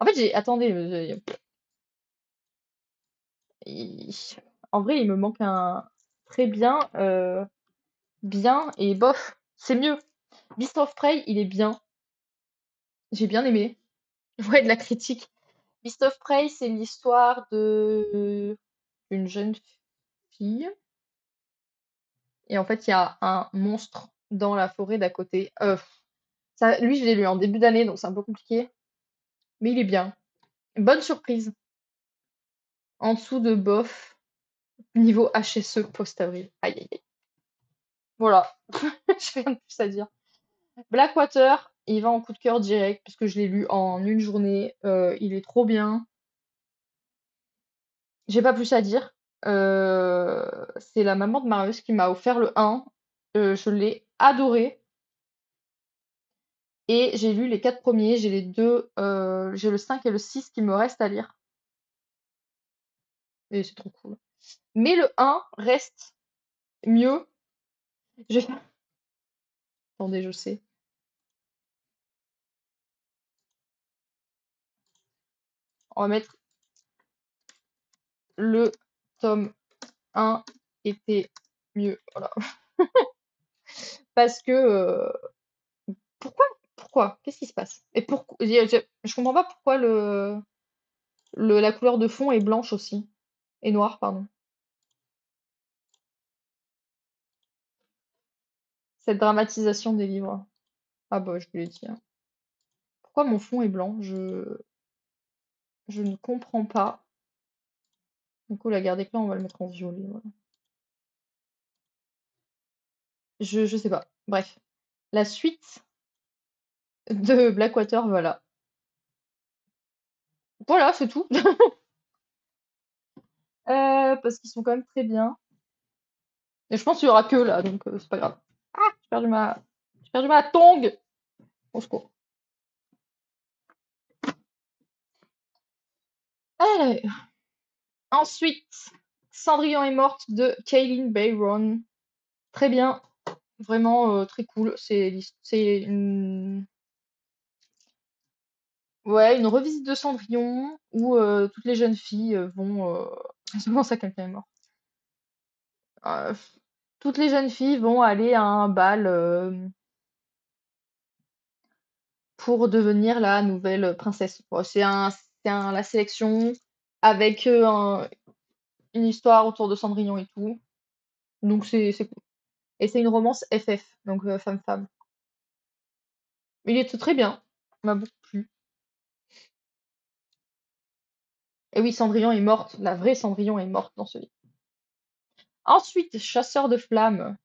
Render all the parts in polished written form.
En fait, attendez, il- en vrai, il me manque un très bien, bien et bof. C'est mieux. Beast of Prey, il est bien. J'ai bien aimé. Ouais, de la critique. Beast of Prey, c'est l'histoire de une jeune fille. Et en fait, il y a un monstre dans la forêt d'à côté. Ça, lui, je l'ai lu en début d'année, donc c'est un peu compliqué. Mais il est bien. Bonne surprise. En dessous de bof, niveau HSE post-avril. Aïe, aïe, aïe. Voilà. J'ai rien de plus à dire. Blackwater, il va en coup de cœur direct, puisque je l'ai lu en une journée. Il est trop bien. J'ai pas plus à dire. C'est la maman de Marius qui m'a offert le 1. Je l'ai adoré. Et j'ai lu les 4 premiers. J'ai les deux. J'ai le 5 et le 6 qui me restent à lire. Et c'est trop cool. Mais le 1 reste mieux. Je... Attendez, je sais. On va mettre le tome 1 était mieux. Voilà. Parce que pourquoi? Pourquoi? Qu'est-ce qui se passe? Et pourquoi? Je comprends pas pourquoi la couleur de fond est blanche aussi. Et noire, pardon. Cette dramatisation des livres. Ah bah je voulais dire. Pourquoi mon fond est blanc? Je ne comprends pas. Du coup, la guerre des clans, on va le mettre en violet. Voilà. Je sais pas. Bref. La suite de Blackwater, voilà. Voilà, c'est tout. Parce qu'ils sont quand même très bien. Et je pense qu'il y aura que là, donc c'est pas grave. Ah, j'ai perdu ma tongue. Au secours. Allez. Ensuite, Cendrillon est morte de Kaylin Byron. Très bien, vraiment très cool. C'est une... Ouais, une revisite de Cendrillon où toutes les jeunes filles vont... Comment ça, quelqu'un est mort? Euh, Toutes les jeunes filles vont aller à un bal pour devenir la nouvelle princesse. Bon, la sélection avec une histoire autour de Cendrillon et tout. Donc c'est cool. Et c'est une romance FF, donc femme-femme. Il était très bien. Il m'a beaucoup plu. Et oui, Cendrillon est morte. La vraie Cendrillon est morte dans ce livre. Ensuite, Chasseur de flammes.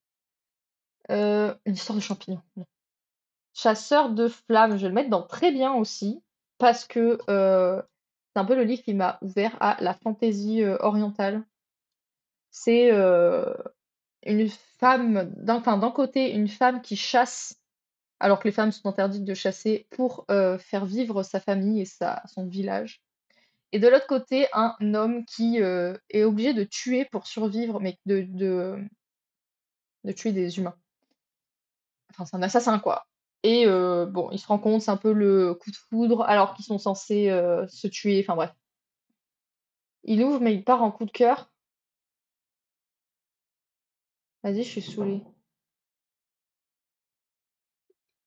Une histoire de champignons. Non. Chasseur de flammes, je vais le mettre dans très bien aussi. Parce que c'est un peu le livre qui m'a ouvert à la fantaisie orientale. C'est une femme, enfin, d'un côté, une femme qui chasse, alors que les femmes sont interdites de chasser, pour faire vivre sa famille et son village. Et de l'autre côté, un homme qui est obligé de tuer pour survivre, mais de tuer des humains. Enfin, c'est un assassin, quoi. Et bon, il se rend compte, c'est un peu le coup de foudre, alors qu'ils sont censés se tuer. Enfin bref. Il ouvre, mais il part en coup de cœur. Vas-y, je suis saoulée.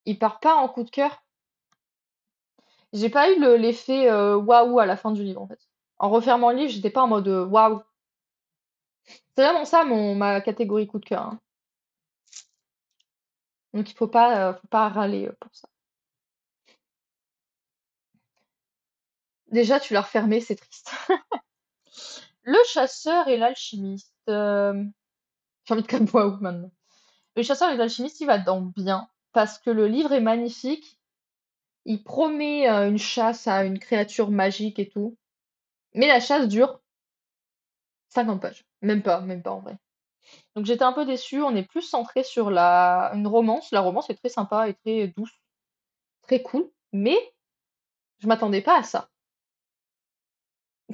Il part pas en coup de cœur. J'ai pas eu l'effet waouh à la fin du livre, en fait. En refermant le livre, j'étais pas en mode waouh. C'est vraiment ça ma catégorie coup de cœur, hein. Donc il faut pas râler pour ça. Déjà, tu l'as refermé, c'est triste. Le chasseur et l'alchimiste. J'ai envie de comme waouh maintenant. Le chasseur et l'alchimiste, il va dans bien parce que le livre est magnifique. Il promet une chasse à une créature magique et tout. Mais la chasse dure 50 pages. Même pas en vrai. Donc j'étais un peu déçue. On est plus centré sur une romance. La romance est très sympa et très douce, très cool. Mais je m'attendais pas à ça.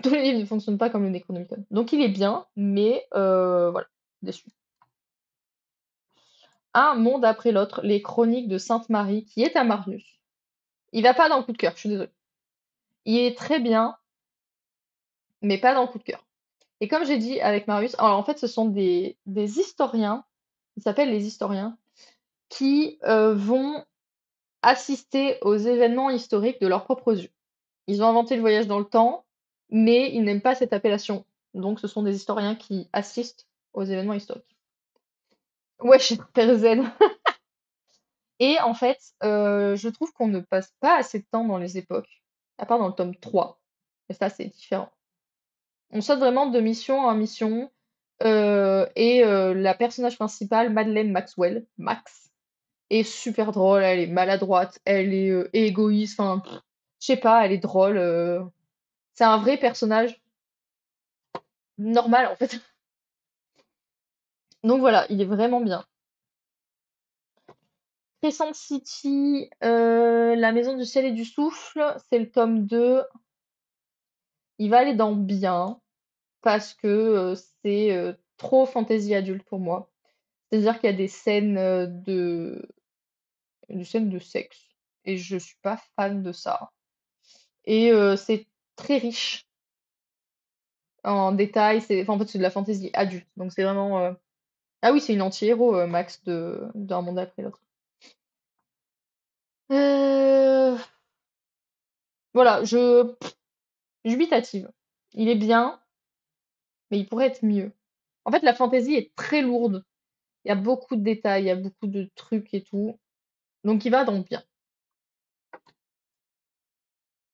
Tous les livres ne fonctionnent pas comme le Necronomicon. Donc il est bien, mais voilà, déçu. Un monde après l'autre, les chroniques de Sainte Marie, qui est à Marius. Il va pas dans le coup de cœur, je suis désolée. Il est très bien, mais pas dans le coup de cœur. Et comme j'ai dit avec Marius, alors en fait, ce sont des historiens, ils s'appellent les historiens, qui vont assister aux événements historiques de leurs propres yeux. Ils ont inventé le voyage dans le temps, mais ils n'aiment pas cette appellation. Donc, ce sont des historiens qui assistent aux événements historiques. Ouais, chez Père Z. Et en fait, je trouve qu'on ne passe pas assez de temps dans les époques, à part dans le tome 3. Et ça, c'est différent. On saute vraiment de mission en mission. Et la personnage principale, Madeleine Maxwell, Max, est super drôle. Elle est maladroite, elle est égoïste. Enfin, je sais pas, elle est drôle. C'est un vrai personnage normal, en fait. Donc voilà, il est vraiment bien. Crescent City, La Maison du Ciel et du Souffle, c'est le tome 2. Il va aller dans bien parce que c'est trop fantasy adulte pour moi. C'est-à-dire qu'il y a des scènes de sexe et je suis pas fan de ça. Et c'est très riche en détails. Enfin, en fait, c'est de la fantasy adulte, donc c'est vraiment. Ah oui, c'est une anti-héros, Max, d'un monde après l'autre. Euh, Voilà, dubitative. Il est bien, mais il pourrait être mieux. En fait, la fantaisie est très lourde. Il y a beaucoup de détails, il y a beaucoup de trucs et tout. Donc il va donc bien.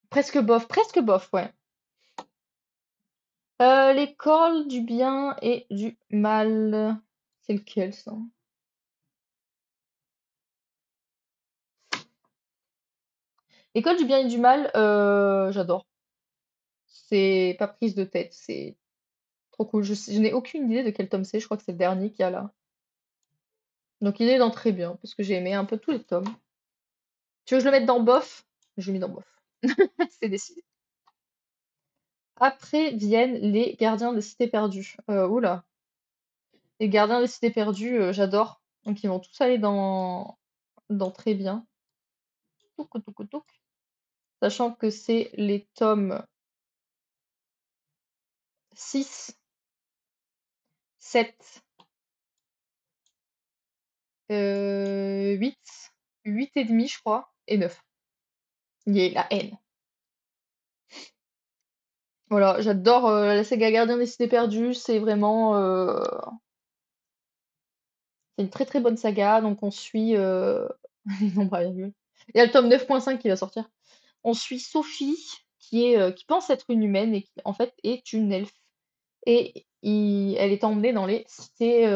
Presque bof, ouais. L'école du bien et du mal. C'est lequel ça? L'école du bien et du mal, j'adore. C'est pas prise de tête, c'est trop cool. Je n'ai aucune idée de quel tome c'est, je crois que c'est le dernier qu'il y a là. Donc il est dans très bien, parce que j'ai aimé un peu tous les tomes. Tu veux que je le mette dans bof? Je le mets dans bof. C'est décidé. Après viennent les gardiens des cités perdues. Oula. Les gardiens des cités perdues, j'adore. Donc ils vont tous aller dans très bien. Touk, touk, touk. Sachant que c'est les tomes 6, 7, 8, 8 et demi, je crois, et 9. Il y a la haine. Voilà, j'adore la saga Gardien des Cités Perdues. C'est vraiment c'est une très très bonne saga. Donc on suit. Non, pas virgule. Il y a le tome 9.5 qui va sortir. On suit Sophie, qui pense être une humaine et qui en fait est une elfe. Et elle est emmenée dans les cités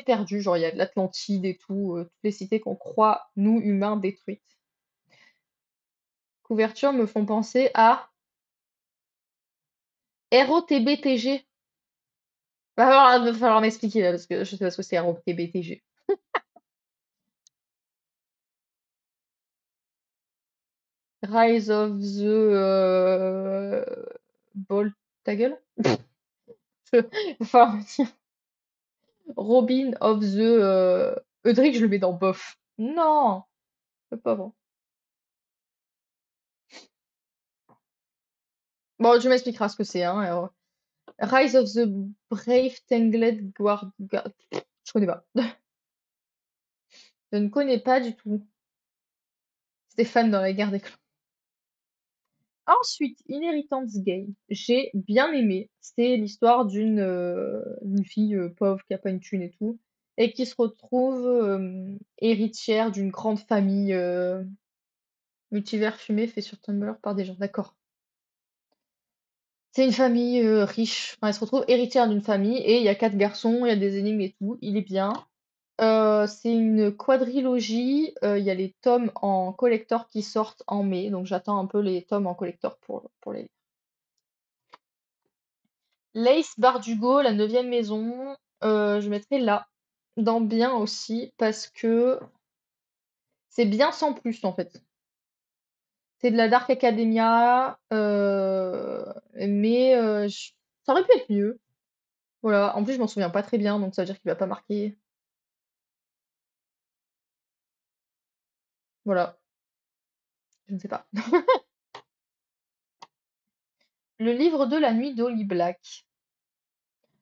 perdues. Genre il y a de l'Atlantide et tout, toutes les cités qu'on croit, nous humains, détruites. Couvertures me font penser à ROTBTG. Va falloir m'expliquer là, parce que je sais pas ce que c'est ROTBTG. Rise of the Ball ta gueule? Va falloir me dire. Robin of the Eudric, je le mets dans bof. Non, c'est pas bon. Bon, tu m'expliqueras ce que c'est, hein. Rise of the Brave Tangled Guard. Je connais pas. Je ne connais pas du tout. Stéphane dans la guerre des clans. Ensuite, Inheritance Game. J'ai bien aimé. C'est l'histoire d'une fille pauvre qui a pas une thune et tout, et qui se retrouve héritière d'une grande famille multivers fumé fait sur Tumblr par des gens. D'accord. C'est une famille riche. Enfin, elle se retrouve héritière d'une famille et il y a 4 garçons, il y a des énigmes et tout. Il est bien. C'est une quadrilogie. Il y a les tomes en collector qui sortent en mai, donc j'attends un peu les tomes en collector pour les lire. Lace Bardugo, la neuvième maison, je mettrai là, dans bien aussi, parce que c'est bien sans plus en fait. C'est de la Dark Academia, mais ça aurait pu être mieux. Voilà, en plus je m'en souviens pas très bien, donc ça veut dire qu'il va pas marquer. Voilà, je ne sais pas. Le livre de la nuit d'Holly Black.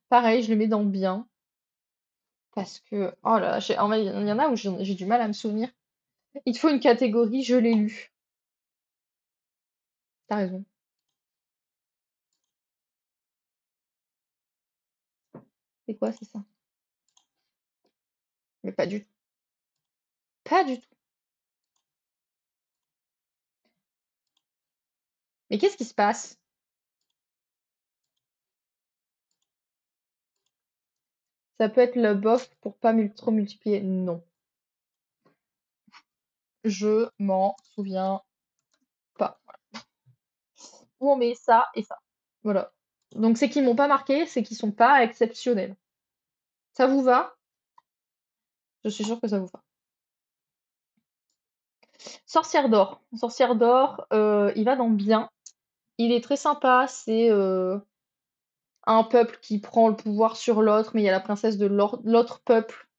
Pareil, je le mets dans bien parce que oh là, en vrai, il y en a où j'ai du mal à me souvenir. Il te faut une catégorie, je l'ai lu. T'as raison. C'est quoi, c'est ça? Mais pas du tout. Pas du tout. Mais qu'est-ce qui se passe? Ça peut être le bof pour pas trop multiplier. Non. Je m'en souviens pas. Où on met ça et ça. Voilà. Donc c'est qu'ils m'ont pas marqué, c'est qu'ils sont pas exceptionnels. Ça vous va? Je suis sûre que ça vous va. Sorcière d'or. Sorcière d'or, il va dans bien. Il est très sympa, c'est un peuple qui prend le pouvoir sur l'autre, mais il y a la princesse de l'autre peuple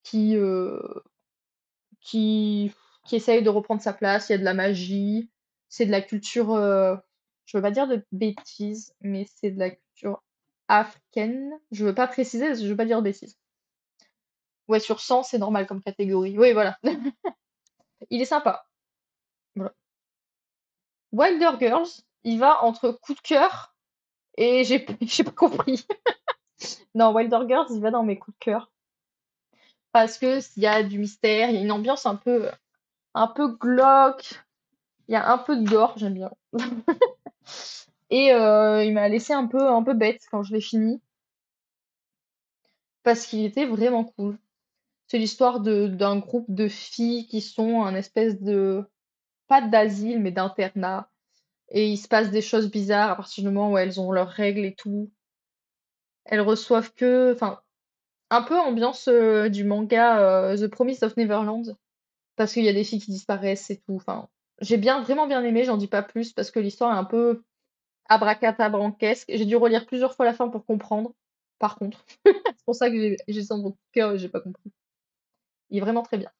qui, qui, qui essaye de reprendre sa place. Il y a de la magie, c'est de la culture, je veux pas dire de bêtises, mais c'est de la culture africaine. Je veux pas préciser, parce que je veux pas dire de bêtises. Ouais, sur 100, c'est normal comme catégorie. Oui, voilà. Il est sympa. Voilà. Wilder Girls, il va entre coup de cœur et j'ai pas compris. Non, Wilder Girls, il va dans mes coups de cœur. Parce que il y a du mystère, il y a une ambiance un peu glauque, il y a un peu de gore, j'aime bien. Et il m'a laissé un peu bête quand je l'ai fini, parce qu'il était vraiment cool. C'est l'histoire d'un groupe de filles qui sont un espèce de, pas d'asile, mais d'internat. Et il se passe des choses bizarres à partir du moment où elles ont leurs règles et tout. Elles reçoivent que, enfin, un peu ambiance du manga The Promise of Neverland, parce qu'il y a des filles qui disparaissent et tout. Enfin, j'ai vraiment bien aimé, j'en dis pas plus, parce que l'histoire est un peu abracadabrantesque. J'ai dû relire plusieurs fois la fin pour comprendre, par contre. C'est pour ça que j'ai ça dans mon cœur et j'ai pas compris. Il est vraiment très bien.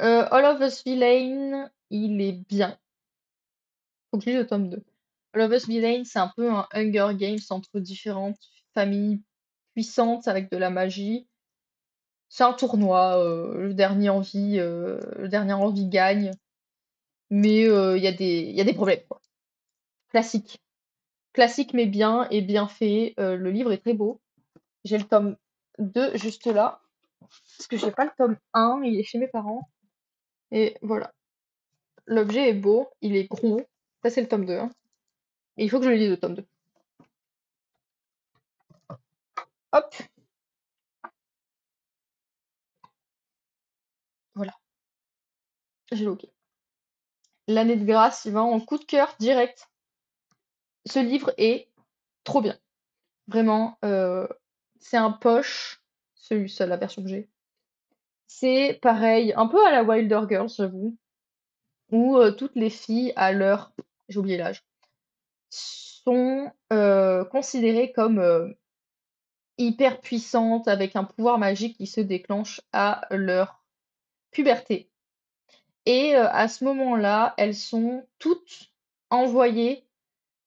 All of Us Villain, il est bien. Faut que je lise le tome 2. All of Us Villain, c'est un peu un Hunger Games entre différentes familles puissantes avec de la magie. C'est un tournoi, le dernier en vie gagne, mais il y a des problèmes, quoi. Classique. Classique mais bien et bien fait. Le livre est très beau. J'ai le tome 2 juste là, parce que j'ai pas le tome 1, il est chez mes parents. Et voilà. L'objet est beau, il est gros. Ça, c'est le tome 2, hein. Et il faut que je le lise le tome 2. Hop, voilà, j'ai le OK. L'année de grâce, il va en coup de cœur direct. Ce livre est trop bien. Vraiment, c'est un poche, celui-ci, la version que j'ai. C'est pareil, un peu à la Wilder Girls, j'avoue, où toutes les filles à leur, j'ai oublié l'âge, sont considérées comme hyper puissantes avec un pouvoir magique qui se déclenche à leur puberté. Et à ce moment-là, elles sont toutes envoyées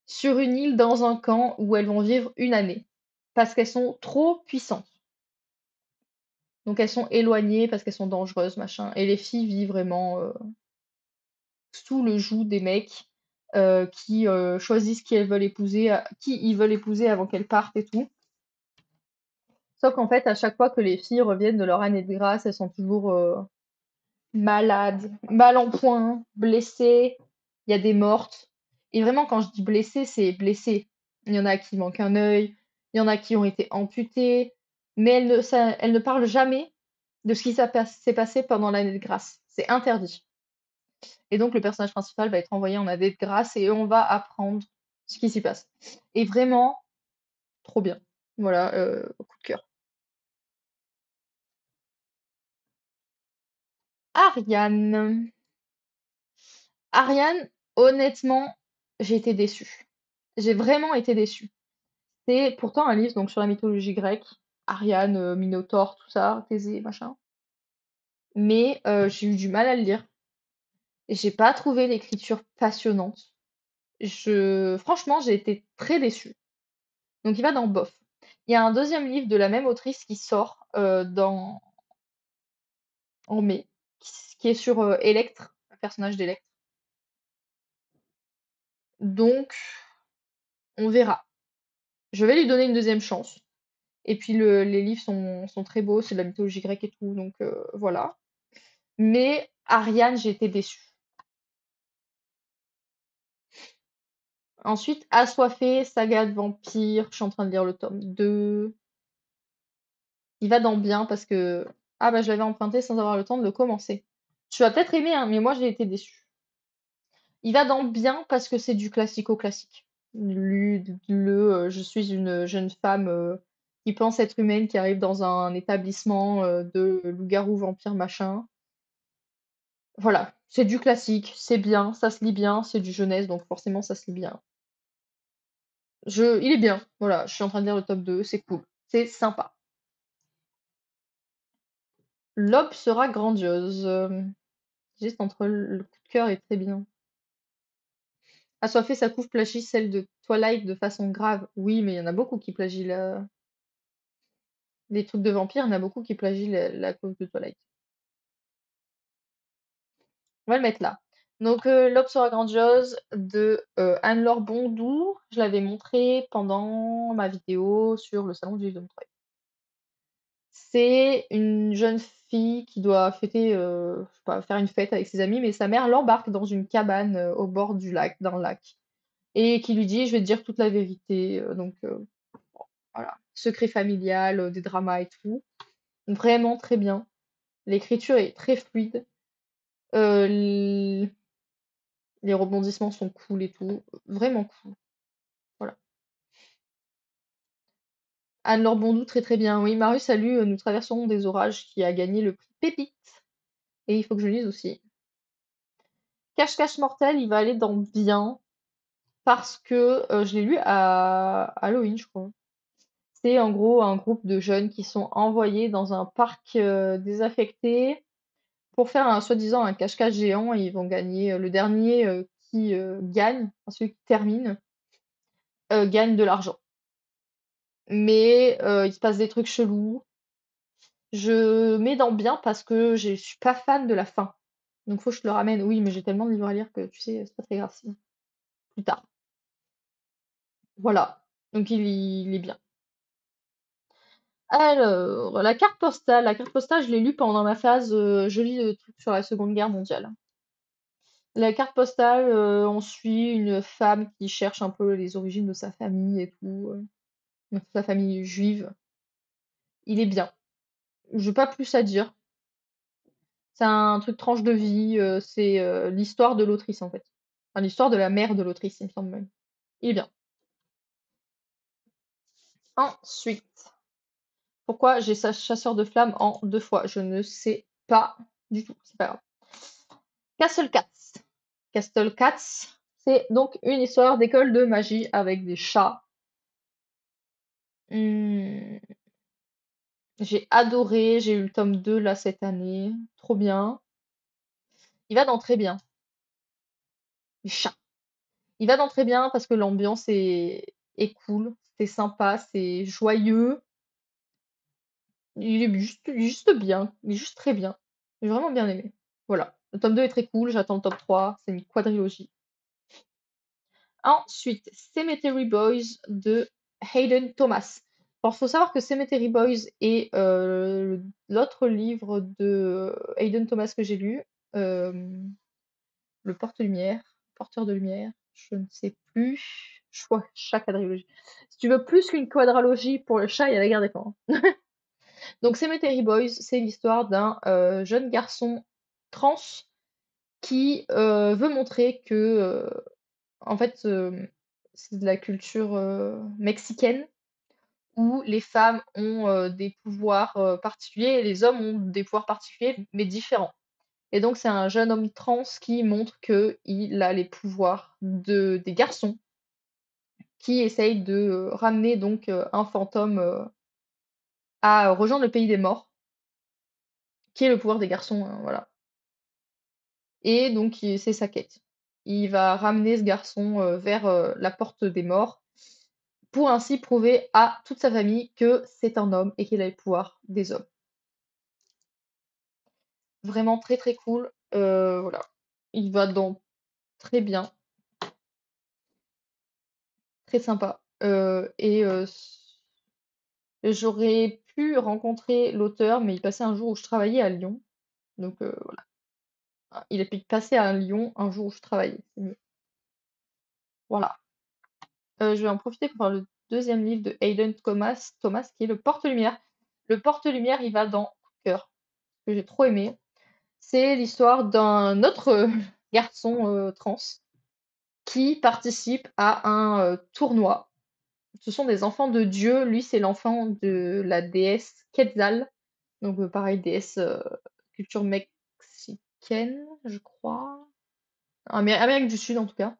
sur une île dans un camp où elles vont vivre une année parce qu'elles sont trop puissantes. Donc elles sont éloignées parce qu'elles sont dangereuses, machin. Et les filles vivent vraiment sous le joug des mecs qui choisissent qui elles veulent épouser, qui ils veulent épouser avant qu'elles partent et tout. Sauf qu'en fait, à chaque fois que les filles reviennent de leur année de grâce, elles sont toujours malades, mal en point, blessées. Il y a des mortes. Et vraiment, quand je dis blessées, c'est blessées. Il y en a qui manquent un œil, il y en a qui ont été amputées, mais elles ne parlent jamais de ce qui s'est passé pendant l'année de grâce. C'est interdit. Et donc, le personnage principal va être envoyé en année de grâce et on va apprendre ce qui s'y passe. Et vraiment, trop bien. Voilà, coup de cœur. Ariane. Ariane, honnêtement, j'ai été déçue. J'ai vraiment été déçue. C'est pourtant un livre donc sur la mythologie grecque, Ariane, Minotaure, tout ça, Thésée, machin. Mais j'ai eu du mal à le lire. J'ai pas trouvé l'écriture passionnante. Franchement, j'ai été très déçue. Donc il va dans bof. Il y a un deuxième livre de la même autrice qui sort en mai, qui est sur Electre, le personnage d'Electre. Donc on verra. Je vais lui donner une deuxième chance. Et puis les livres sont très beaux, c'est de la mythologie grecque et tout, donc voilà. Mais Ariane, j'ai été déçue. Ensuite, Assoiffé, saga de vampire, je suis en train de lire le tome 2. Il va dans bien parce que ah bah je l'avais emprunté sans avoir le temps de le commencer. Tu vas peut-être aimer, hein, mais moi j'ai été déçue. Il va dans bien parce que c'est du classico-classique. Je suis une jeune femme qui pense être humaine, qui arrive dans un établissement de loup-garou, vampire, machin. Voilà, c'est du classique, c'est bien, ça se lit bien, c'est du jeunesse, donc forcément ça se lit bien. Il est bien, voilà, je suis en train de lire le top 2, c'est cool, c'est sympa. L'aube sera grandiose. Juste entre le coup de cœur est très bien. Assoiffé, ça couvre plagie celle de Twilight de façon grave. Oui, mais il y en a beaucoup qui plagient les trucs de vampires, il y en a beaucoup qui plagient la couve de Twilight. On va le mettre là. Donc, L'aube sera grandiose de Anne-Laure Bondour. Je l'avais montré pendant ma vidéo sur le salon du livre de Montreuil. C'est une jeune fille qui doit fêter, je sais pas, faire une fête avec ses amis, mais sa mère l'embarque dans une cabane au bord d'un lac, et qui lui dit: «Je vais te dire toute la vérité». Voilà, secret familial, des dramas et tout. Vraiment très bien. L'écriture est très fluide. Les rebondissements sont cool et tout. Vraiment cool. Voilà. Anne-Laure Bondou, très très bien. Oui, Marius, salut, Nous traversons des orages qui a gagné le prix Pépite. Et il faut que je lise aussi. Cache-cache mortel, il va aller dans bien parce que je l'ai lu à Halloween, je crois. C'est en gros un groupe de jeunes qui sont envoyés dans un parc désaffecté pour faire soi-disant un cache-cache géant, et ils vont gagner. Le dernier qui gagne, enfin, celui qui termine, gagne de l'argent. Mais il se passe des trucs chelous. Je mets dans bien parce que je suis pas fan de la fin. Donc faut que je te le ramène. Oui, mais j'ai tellement de livres à lire que tu sais, c'est pas très grave sinon. Plus tard. Voilà. Donc il est bien. Alors, la carte postale. La carte postale, je l'ai lue pendant ma phase je lis des trucs sur la Seconde Guerre mondiale. La carte postale, on suit une femme qui cherche un peu les origines de sa famille et tout, donc sa famille juive. Il est bien. J'ai pas plus à dire. C'est un truc tranche de vie, c'est l'histoire de l'autrice en fait. Enfin, l'histoire de la mère de l'autrice, il me semble même. Il est bien. Ensuite, pourquoi j'ai Chasseur de flammes en 2 fois? Je ne sais pas du tout, c'est pas grave. Castle Cats. Castle Cats, c'est donc une histoire d'école de magie avec des chats. Mmh, j'ai adoré, j'ai eu le tome 2 là cette année, trop bien. Il va dans très bien, les chats. Il va dans très bien parce que l'ambiance est cool, c'est sympa, c'est joyeux. Il est juste bien, il est juste très bien. J'ai vraiment bien aimé. Voilà. Le tome 2 est très cool, j'attends le tome 3, c'est une quadrilogie. Ensuite, Cemetery Boys de Hayden Thomas. Alors, faut savoir que Cemetery Boys est l'autre livre de Hayden Thomas que j'ai lu, euh, Le Porte-Lumière, Porteur de Lumière, je ne sais plus. Chat quadrilogie. Si tu veux plus qu'une quadralogie pour le chat, il y a la guerre des clans. Donc, Cemetery Boys, c'est l'histoire d'un jeune garçon trans qui veut montrer que en fait, c'est de la culture, mexicaine où les femmes ont, des pouvoirs, particuliers et les hommes ont des pouvoirs particuliers, mais différents. Et donc c'est un jeune homme trans qui montre qu'il a les pouvoirs des garçons, qui essaye de, ramener donc, un fantôme, à rejoindre le pays des morts, qui est le pouvoir des garçons, voilà. et donc c'est sa quête. Il va ramener ce garçon vers la porte des morts pour ainsi prouver à toute sa famille que c'est un homme et qu'il a les pouvoirs des hommes. Vraiment très très cool. Voilà. Il va dans très bien, très sympa. J'aurais pu rencontrer l'auteur, mais il passait un jour où je travaillais à Lyon. Donc voilà. Ah, il a pu passer à Lyon un jour où je travaillais. C'est mieux. Voilà. Je vais en profiter pour faire le deuxième livre de Hayden Thomas, qui est Le Porte-Lumière. Le Porte-Lumière, il va dans Coup de cœur, que j'ai trop aimé. C'est l'histoire d'un autre garçon trans qui participe à un tournoi. Ce sont des enfants de Dieu. Lui, c'est l'enfant de la déesse Quetzal. Donc, pareil, déesse culture mexicaine, je crois. Amérique du Sud, en tout cas.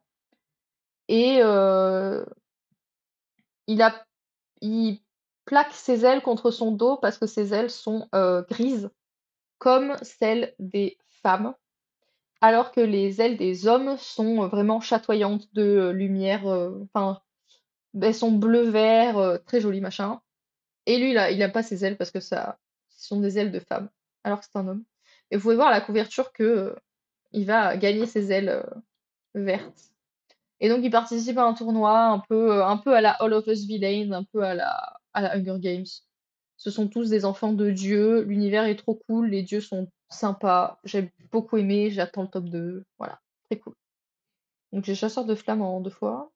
Et il a, il plaque ses ailes contre son dos parce que ses ailes sont grises, comme celles des femmes, alors que les ailes des hommes sont vraiment chatoyantes de lumière. Enfin, elles sont bleu-vert, très jolies, machin. Et lui, il aime pas ses ailes parce que ce sont des ailes de femme, alors que c'est un homme. Et vous pouvez voir à la couverture que il va gagner ses ailes vertes. Et donc il participe à un tournoi un peu à la All of Us Villain, un peu à la Hunger Games. Ce sont tous des enfants de Dieu, l'univers est trop cool, les dieux sont sympas, j'ai beaucoup aimé, j'attends le tome 2, voilà, très cool. Donc j'ai Chasseur de flammes en 2 fois.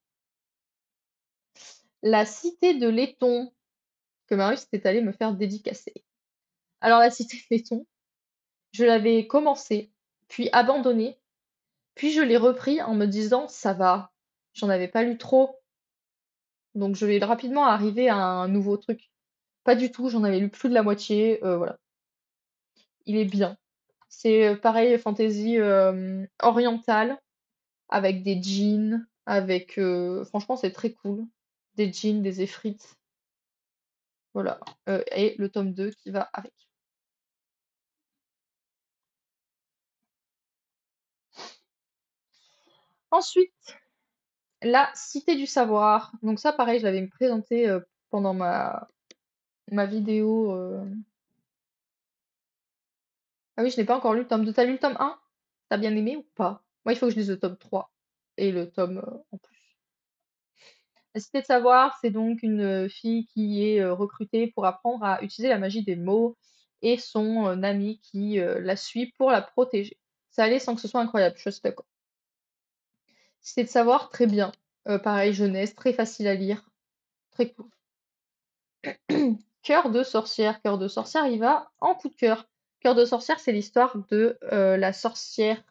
La Cité de Laiton, que Marius était allé me faire dédicacer. Alors la Cité de Laiton, je l'avais commencé, puis abandonné, puis je l'ai repris en me disant ça va, j'en avais pas lu trop, donc je vais rapidement arriver à un nouveau truc. Pas du tout, j'en avais lu plus de la moitié, voilà. Il est bien. C'est pareil, fantasy orientale, avec des djinns, avec franchement c'est très cool. Des djinns, des efrites, voilà. Et le tome 2 qui va avec. Ensuite, la Cité du Savoir. Donc ça pareil, je l'avais présenté pendant ma vidéo. Ah oui, je n'ai pas encore lu le tome 2. T'as lu le tome 1? T'as bien aimé ou pas? Moi, il faut que je lise le tome 3 et le tome en plus. La Cité de Savoir, c'est donc une fille qui est recrutée pour apprendre à utiliser la magie des mots et son ami qui la suit pour la protéger. Ça allait sans que ce soit incroyable, je suis d'accord. Cité de Savoir, très bien. Pareil, jeunesse, très facile à lire, très cool. Cœur de sorcière. Cœur de sorcière, il va en coup de cœur. Cœur de sorcière, c'est l'histoire de la sorcière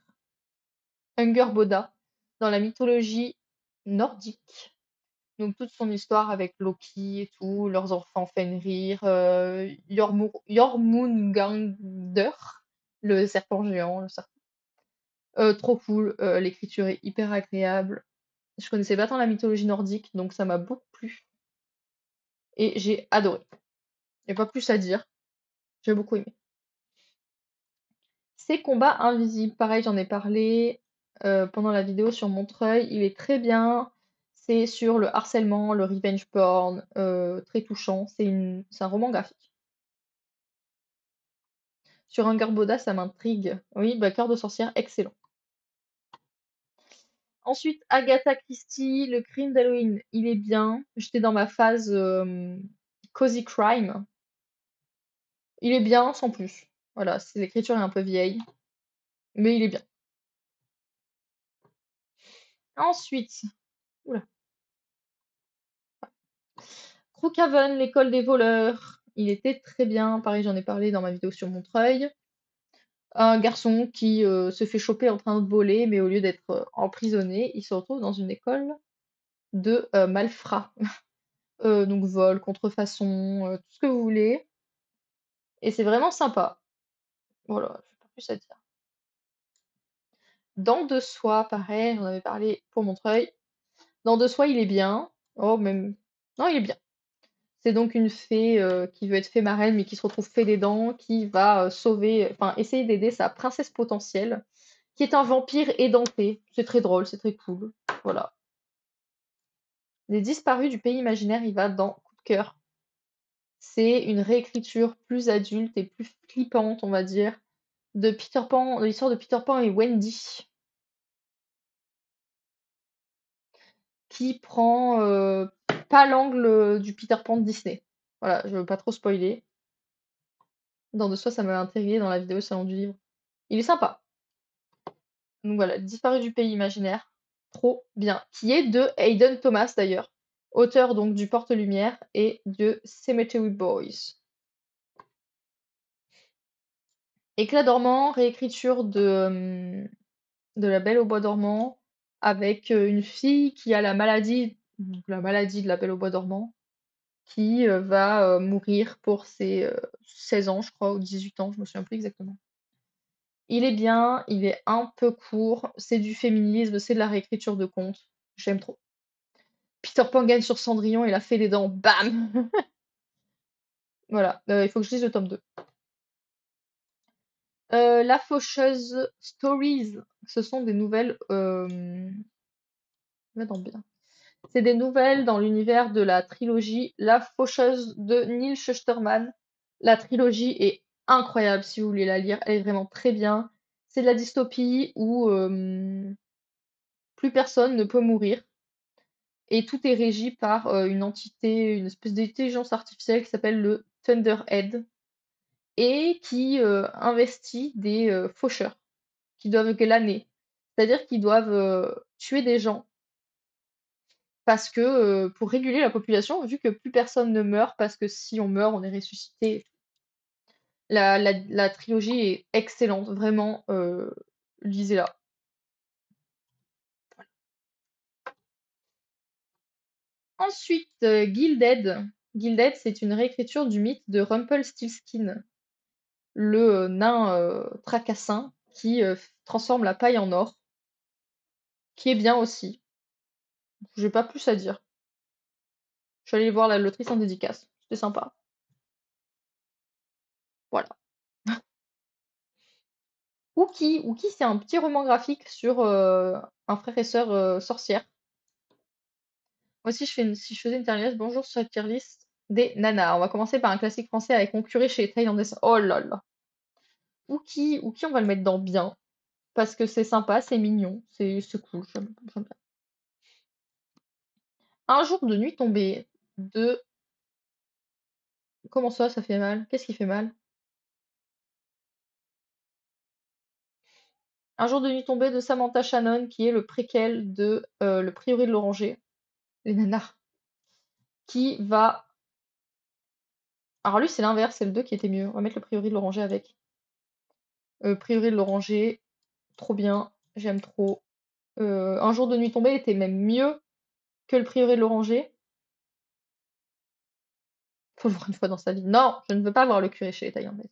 Hungerboda dans la mythologie nordique. Donc toute son histoire avec Loki et tout, leurs enfants Fenrir, Jormungandr, le serpent géant, trop cool, l'écriture est hyper agréable. Je connaissais pas tant la mythologie nordique, donc ça m'a beaucoup plu et j'ai adoré. Il y a pas plus à dire, j'ai beaucoup aimé. Ces combats invisibles, pareil, j'en ai parlé pendant la vidéo sur Montreuil, il est très bien. C'est sur le harcèlement, le revenge porn, très touchant. C'est un roman graphique. Sur Boda, ça m'intrigue. Oui, bah, Cœur de sorcière, excellent. Ensuite, Agatha Christie, Le crime d'Halloween, il est bien. J'étais dans ma phase cozy crime. Il est bien, sans plus. Voilà, l'écriture est un peu vieille, mais il est bien. Ensuite, oula, Crookhaven, l'école des voleurs. Il était très bien. Pareil, j'en ai parlé dans ma vidéo sur Montreuil. Un garçon qui se fait choper en train de voler, mais au lieu d'être emprisonné, il se retrouve dans une école de malfrats. Donc vol, contrefaçon, tout ce que vous voulez. Et c'est vraiment sympa. Voilà, j'ai pas plus à dire. Dents de soie, pareil, j'en avais parlé pour Montreuil. Dents de soie, il est bien. Oh, même. Non, il est bien. C'est donc une fée qui veut être fée marraine, mais qui se retrouve fée des dents, qui va sauver, enfin essayer d'aider sa princesse potentielle, qui est un vampire édenté. C'est très drôle, c'est très cool. Voilà. Les disparus du pays imaginaire, il va dans coup de cœur. C'est une réécriture plus adulte et plus flippante, on va dire, de Peter Pan, de l'histoire de Peter Pan et Wendy, qui prend pas l'angle du Peter Pan de Disney. Voilà, je veux pas trop spoiler. Dans de soi, ça m'a intrigué dans la vidéo Salon du Livre. Il est sympa. Donc voilà, Disparu du pays imaginaire, trop bien. Qui est de Hayden Thomas d'ailleurs, auteur donc du Porte-Lumière et de Cemetery Boys. Éclat dormant, réécriture de La Belle au bois dormant, avec une fille qui a la maladie de la Belle au bois dormant, qui va mourir pour ses 16 ans, je crois, ou 18 ans, je me souviens plus exactement. Il est bien, il est un peu court, c'est du féminisme, c'est de la réécriture de contes. J'aime trop. Peter Pan gagne sur Cendrillon, il a fait les dents, bam! Voilà, il faut que je lise le tome 2. La Faucheuse Stories, ce sont des nouvelles. Attends bien. C'est des nouvelles dans l'univers de la trilogie La Faucheuse de Neil Shusterman. La trilogie est incroyable si vous voulez la lire, elle est vraiment très bien. C'est de la dystopie où plus personne ne peut mourir et tout est régi par une entité, une espèce d'intelligence artificielle qui s'appelle le Thunderhead et qui investit des faucheurs qui doivent glaner. C'est-à-dire qu'ils doivent tuer des gens parce que pour réguler la population, vu que plus personne ne meurt, parce que si on meurt, on est ressuscité. La trilogie est excellente, vraiment, lisez-la. Ensuite, Gilded. Gilded, c'est une réécriture du mythe de Rumpelstiltskin, le nain tracassin qui transforme la paille en or, qui est bien aussi. J'ai pas plus à dire. Je suis allée voir la loterie en dédicace. C'était sympa. Voilà. Ookie. Ookie, c'est un petit roman graphique sur un frère et sœur sorcières. Moi aussi, si je faisais une tier list, bonjour sur la tier list des nanas. On va commencer par un classique français avec Mon curé chez les Thaïlandais. Oh là là. Ookie, on va le mettre dans bien. Parce que c'est sympa, c'est mignon, c'est cool. J'aime bien. Un jour de nuit tombée de. Comment ça fait mal? Qu'est-ce qui fait mal? Un jour de nuit tombée de Samantha Shannon, qui est le préquel de Le Prieuré de l'Oranger. Les nanas. Qui va. Alors lui, c'est l'inverse, c'est le 2 qui était mieux. On va mettre le Prieuré de l'Oranger avec. Prieuré de l'Oranger, trop bien, j'aime trop. Un jour de nuit tombée était même mieux que le Prieuré de l'Oranger. Faut le voir une fois dans sa vie. Non, je ne veux pas voir le curé chez les Thaïlandais.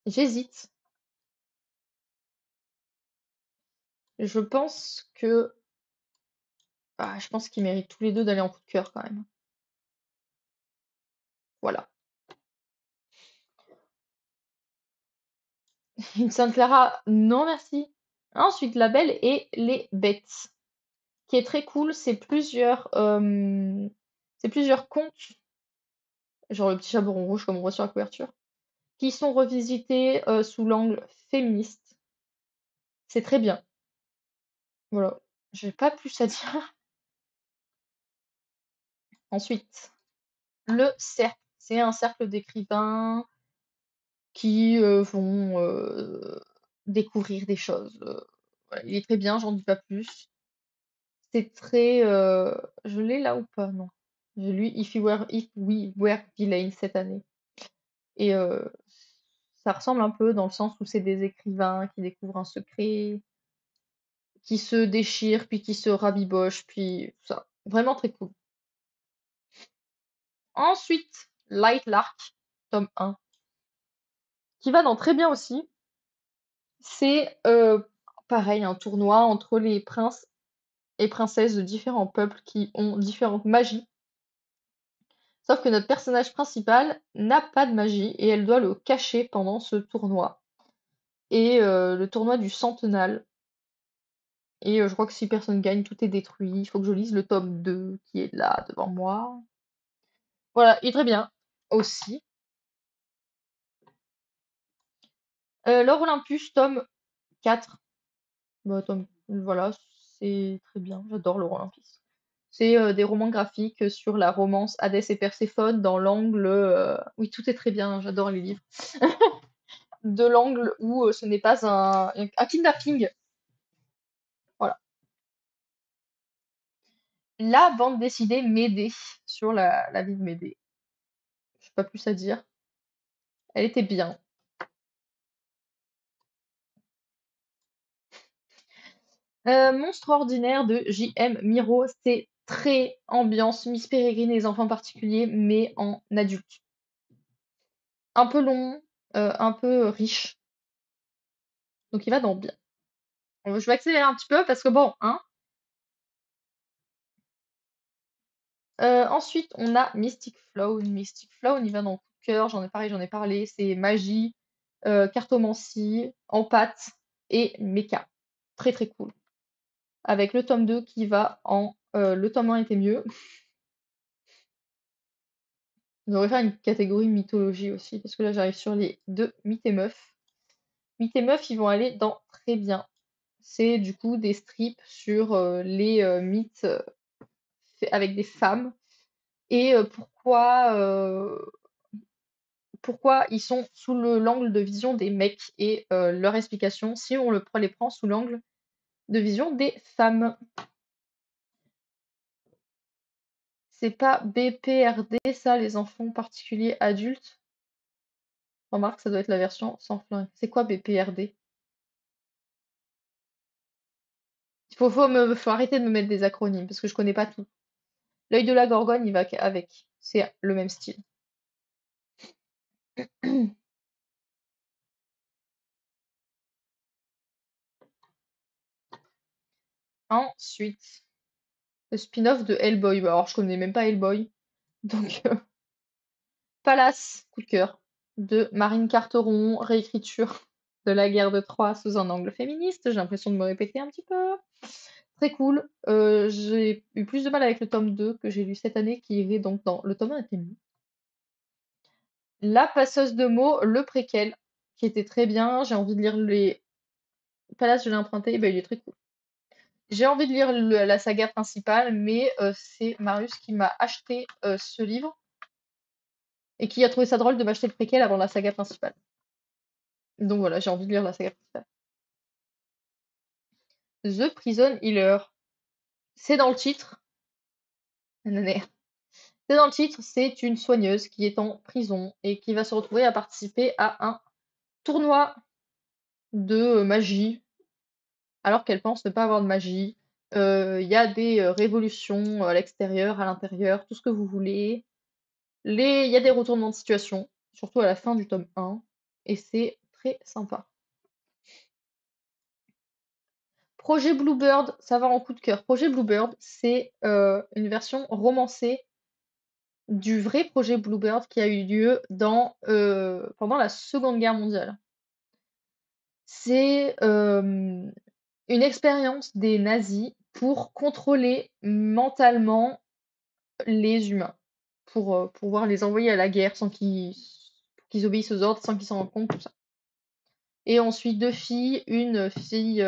J'hésite. Je pense que. Ah, je pense qu'ils méritent tous les deux d'aller en coup de cœur quand même. Voilà. Une Sainte Clara, non merci. Ensuite, La Belle et les Bêtes, qui est très cool. C'est plusieurs contes, genre le petit chaperon rouge comme on voit sur la couverture, qui sont revisités sous l'angle féministe. C'est très bien. Voilà. J'ai pas plus à dire. Ensuite, le cercle. C'est un cercle d'écrivains qui vont découvrir des choses. Voilà, il est très bien, j'en dis pas plus. C'est très. Je l'ai là ou pas? Non. J'ai lu If We Were Villains cette année. Et ça ressemble un peu dans le sens où c'est des écrivains qui découvrent un secret, qui se déchirent, puis qui se rabibochent, puis tout ça. Vraiment très cool. Ensuite, Light Lark, tome 1, qui va dans très bien aussi. C'est pareil, un tournoi entre les princes et princesses de différents peuples qui ont différentes magies. Sauf que notre personnage principal n'a pas de magie et elle doit le cacher pendant ce tournoi. et le tournoi du Centenal. Et je crois que si personne gagne, tout est détruit. Il faut que je lise le tome 2 qui est là devant moi. Voilà, il est très bien aussi. L'Or Olympus, tome 4. Bah, voilà, c'est très bien. J'adore l'Or Olympus. C'est des romans graphiques sur la romance Hadès et Perséphone dans l'angle. Oui, tout est très bien, j'adore les livres. De l'angle où ce n'est pas un kidnapping. Voilà. La bande dessinée Médée sur la vie de Médée. Je sais pas plus à dire. Elle était bien. Monstre ordinaire de J.M. Miro, c'est très ambiance Miss Peregrine et les enfants particuliers, mais en adulte. Un peu long, un peu riche. Donc il va dans bien. Je vais accélérer un petit peu parce que bon, hein. Ensuite, on a Mystic Flown. Mystic Flown, il va dans le coup de cœur, j'en ai parlé. C'est magie, cartomancie, empathie et méca. Très très cool. Avec le tome 2 qui va en le tome 1 était mieux. On devrait faire une catégorie mythologie aussi, parce que là j'arrive sur les deux mythes et meufs. Mythes et meufs, ils vont aller dans très bien. C'est du coup des strips sur les mythes avec des femmes et pourquoi ils sont sous l'angle de vision des mecs et leur explication si on les prend sous l'angle de vision des femmes. C'est pas BPRD, ça, les enfants particuliers adultes. Remarque, ça doit être la version sans flingue. C'est quoi BPRD? Faut arrêter de me mettre des acronymes parce que je connais pas tout. L'œil de la Gorgone, il va avec. C'est le même style. Ensuite, le spin-off de Hellboy. Bah, alors, je connais même pas Hellboy. Donc, Palace, coup de cœur, de Marine Carteron, réécriture de la guerre de Troie sous un angle féministe. J'ai l'impression de me répéter un petit peu. Très cool. J'ai eu plus de mal avec le tome 2 que j'ai lu cette année, qui est donc dans le tome 1 était mis. La passeuse de mots, le préquel, qui était très bien. J'ai envie de lire les. Palace, je l'ai emprunté, bah, il est très cool. J'ai envie de lire la saga principale, mais c'est Marius qui m'a acheté ce livre et qui a trouvé ça drôle de m'acheter le préquel avant la saga principale. Donc voilà, j'ai envie de lire la saga principale. The Prison Healer. C'est dans le titre. Nanana. C'est dans le titre, c'est une soigneuse qui est en prison et qui va se retrouver à participer à un tournoi de magie, alors qu'elle pense ne pas avoir de magie. Il y a des révolutions à l'extérieur, à l'intérieur, tout ce que vous voulez. Il y a des retournements de situation, surtout à la fin du tome 1, et c'est très sympa. Projet Bluebird, ça va en coup de cœur. Projet Bluebird, c'est une version romancée du vrai projet Bluebird qui a eu lieu pendant la Seconde Guerre mondiale. C'est une expérience des nazis pour contrôler mentalement les humains, pour pouvoir les envoyer à la guerre sans qu'ils obéissent aux ordres, sans qu'ils s'en rendent compte, tout ça. Et ensuite une fille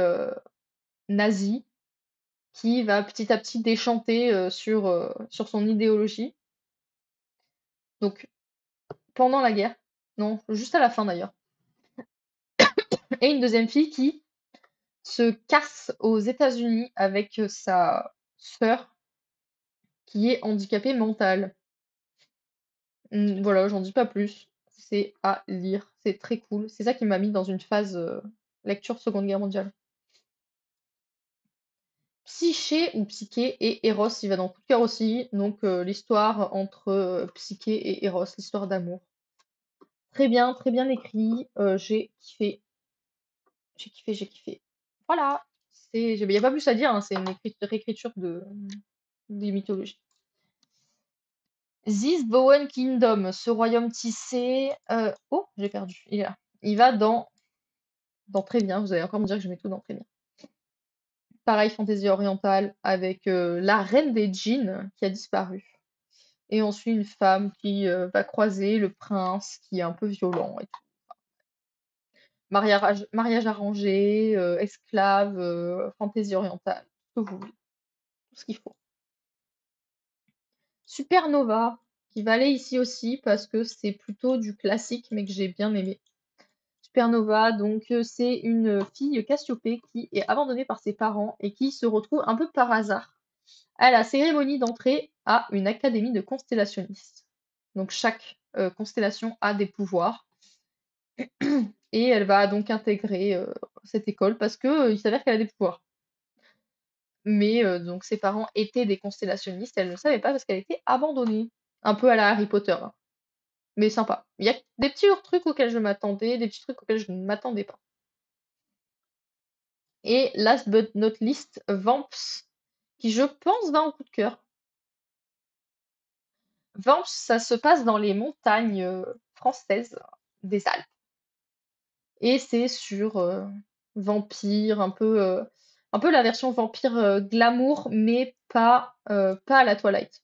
nazie qui va petit à petit déchanter sur son idéologie. Donc pendant la guerre, non, juste à la fin d'ailleurs. Et une deuxième fille qui se casse aux États-Unis avec sa sœur qui est handicapée mentale. Voilà, j'en dis pas plus. C'est à lire, c'est très cool. C'est ça qui m'a mis dans une phase lecture Seconde Guerre mondiale. Psyché ou Psyché et Eros, il va dans coup de cœur aussi. Donc l'histoire entre Psyché et Eros, l'histoire d'amour. Très bien écrit. J'ai kiffé. J'ai kiffé, j'ai kiffé. Voilà. Il n'y a pas plus à dire, hein, c'est une réécriture des mythologies. This Bowen Kingdom, ce royaume tissé. Oh, j'ai perdu. Il est là. Il va dans dans Très bien, vous allez encore me dire que je mets tout dans Très bien. Pareil, fantaisie orientale avec la reine des djinns qui a disparu. Et on suit une femme qui va croiser le prince qui est un peu violent et tout. Mariage arrangé, esclave, fantaisie orientale, tout ce que vous voulez, tout ce qu'il faut. Supernova, qui va aller ici aussi parce que c'est plutôt du classique mais que j'ai bien aimé. Supernova, donc c'est une fille Cassiopée qui est abandonnée par ses parents et qui se retrouve un peu par hasard à la cérémonie d'entrée à une académie de constellationnistes. Donc chaque constellation a des pouvoirs et elle va donc intégrer cette école parce que il s'avère qu'elle a des pouvoirs. Mais donc ses parents étaient des constellationnistes, elle ne le savait pas parce qu'elle était abandonnée. Un peu à la Harry Potter, hein, mais sympa. Il y a des petits trucs auxquels je m'attendais, des petits trucs auxquels je ne m'attendais pas. Et last but not least, Vamps, qui je pense va en coup de cœur. Vamps, ça se passe dans les montagnes françaises des Alpes. Et c'est sur vampire, un peu la version vampire glamour, mais pas à la Twilight.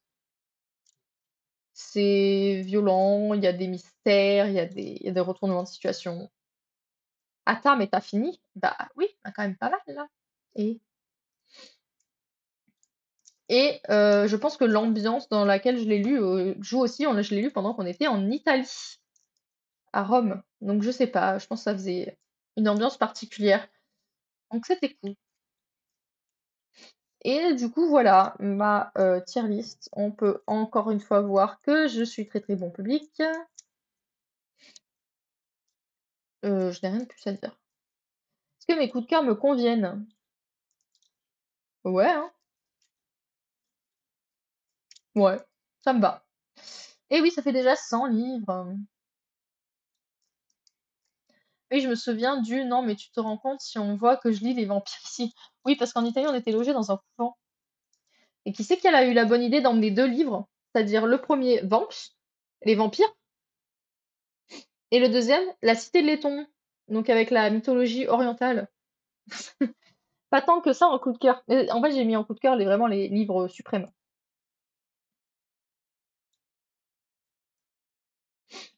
C'est violent, il y a des mystères, il y a des retournements de situation. Attends, mais t'as fini? Bah oui, bah quand même pas mal là. Et, et je pense que l'ambiance dans laquelle je l'ai lu joue aussi. Je l'ai lu pendant qu'on était en Italie, à Rome. Donc je sais pas, je pense que ça faisait une ambiance particulière. Donc c'était cool. Et du coup, voilà ma tier list. On peut encore une fois voir que je suis très très bon public. Je n'ai rien de plus à dire. Est-ce que mes coups de cœur me conviennent? Ouais, hein? Ouais, ça me va. Et oui, ça fait déjà 100 livres. Oui, je me souviens du non, mais tu te rends compte si on voit que je lis les vampires ici. Oui, parce qu'en Italie, on était logés dans un couvent. Et qui c'est qui a eu la bonne idée d'emmener deux livres? C'est-à-dire le premier, Vamps, les vampires, et le deuxième, La Cité de Laiton, donc avec la mythologie orientale. Pas tant que ça en coup de cœur. Mais en fait, j'ai mis en coup de cœur vraiment les livres suprêmes.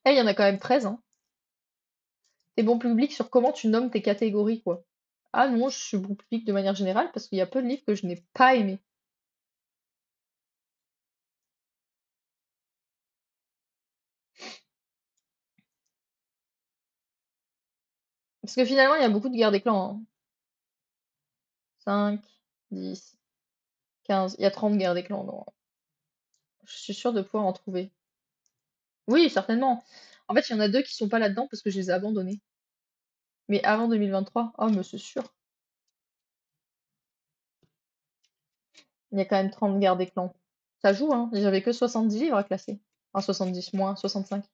Eh, il y en a quand même 13, hein. T'es bon public sur comment tu nommes tes catégories, quoi. Ah non, je suis bon public de manière générale parce qu'il y a peu de livres que je n'ai pas aimés. Parce que finalement, il y a beaucoup de guerres des clans, hein. 5, 10, 15, il y a 30 guerres des clans. Non. Je suis sûre de pouvoir en trouver. Oui, certainement. En fait, il y en a deux qui sont pas là-dedans parce que je les ai abandonnés. Mais avant 2023, oh, mais c'est sûr. Il y a quand même 30 guerres des clans. Ça joue, hein. J'avais que 70 livres à classer. Enfin, 70 moins, 65.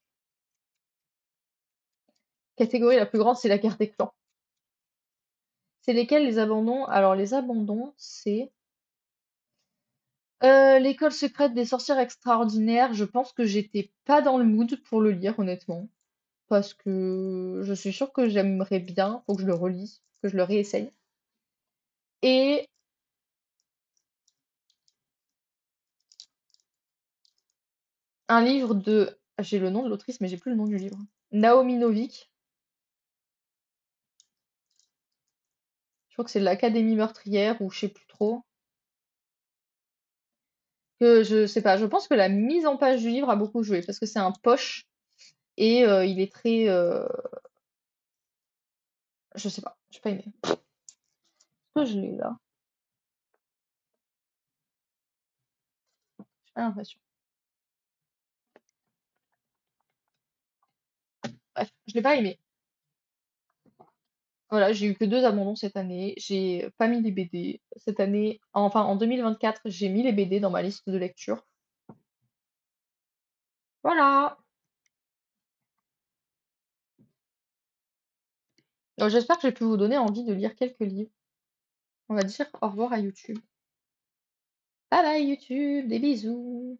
Catégorie la plus grande, c'est la guerre des clans. C'est lesquels les abandons? Alors, les abandons, c'est l'école secrète des sorcières extraordinaires. Je pense que j'étais pas dans le mood pour le lire, honnêtement. Parce que je suis sûre que j'aimerais bien. Faut que je le relise, que je le réessaye. Et un livre de. J'ai le nom de l'autrice, mais j'ai plus le nom du livre. Naomi Novik. Je crois que c'est l'Académie meurtrière ou je sais plus trop. Que je sais pas. Je pense que la mise en page du livre a beaucoup joué parce que c'est un poche et il est très. Je sais pas. J'ai pas aimé. Est-ce que je l'ai là? J'ai pas l'impression. Bref, je l'ai pas aimé. Voilà, j'ai eu que 2 abandons cette année. J'ai pas mis les BD. Cette année, enfin en 2024, j'ai mis les BD dans ma liste de lecture. Voilà. Donc, j'espère que j'ai pu vous donner envie de lire quelques livres. On va dire au revoir à YouTube. Bye bye YouTube, des bisous.